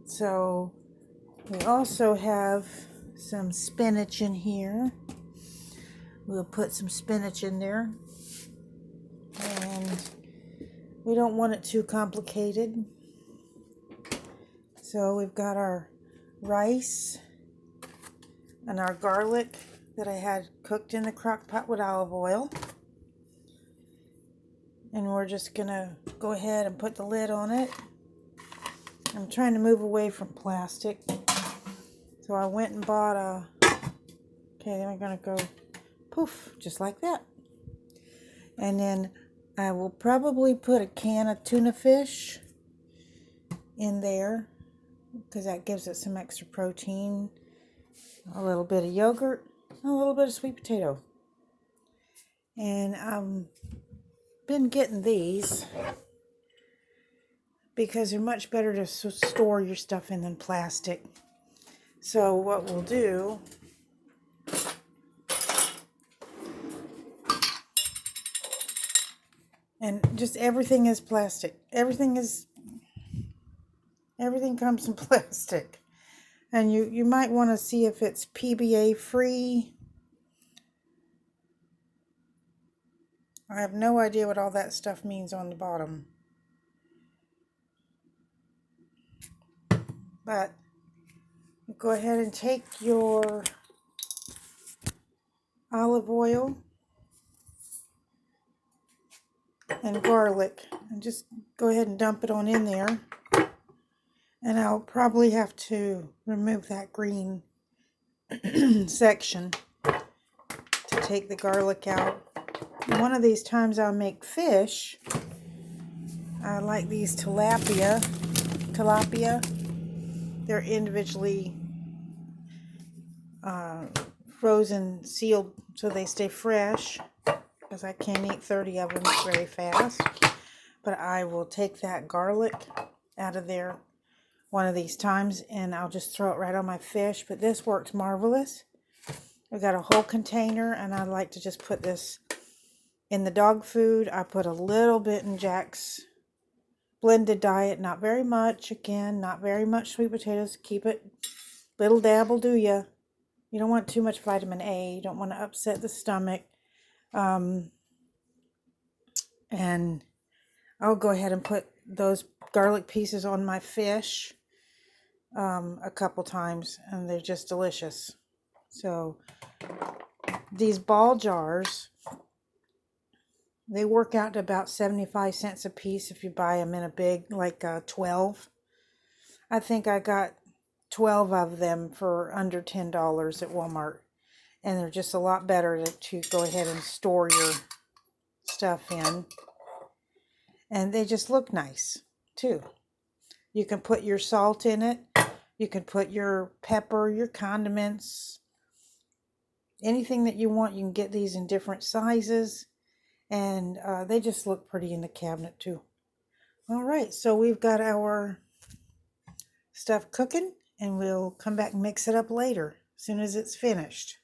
So we also have some spinach in here. We'll put some spinach in there. And we don't want it too complicated. So we've got our rice and our garlic that I had cooked in the crock pot with olive oil. And we're just gonna go ahead and put the lid on it. I'm trying to move away from plastic. So I went and bought okay, then we're gonna go poof, just like that. And then I will probably put a can of tuna fish in there because that gives it some extra protein. A little bit of yogurt, a little bit of sweet potato. And I've been getting these because they're much better to store your stuff in than plastic. So what we'll do, and just everything is plastic. Everything comes in plastic. And you might want to see if it's PBA free. I have no idea what all that stuff means on the bottom. But go ahead and take your olive oil and garlic and just go ahead and dump it on in there. And I'll probably have to remove that green section to take the garlic out. One of these times I'll make fish. I like these tilapia. They're individually frozen, sealed, so they stay fresh, because I can't eat 30 of them very fast. But I will take that garlic out of there one of these times, and I'll just throw it right on my fish. But this works marvelous. I've got a whole container, and I like to just put this in the dog food. I put a little bit in Jack's blended diet, not very much. Again, not very much sweet potatoes. Keep it little dab will do ya. You don't want too much vitamin A. You don't want to upset the stomach. And I'll go ahead and put those garlic pieces on my fish a couple times, and they're just delicious. So these ball jars, they work out to about 75 cents a piece if you buy them in a big, like 12. I think I got 12 of them for under $10 at Walmart. And they're just a lot better to go ahead and store your stuff in. And they just look nice, too. You can put your salt in it. You can put your pepper, your condiments, anything that you want. You can get these in different sizes. And they just look pretty in the cabinet, too. All right, so we've got our stuff cooking. And we'll come back and mix it up later, as soon as it's finished.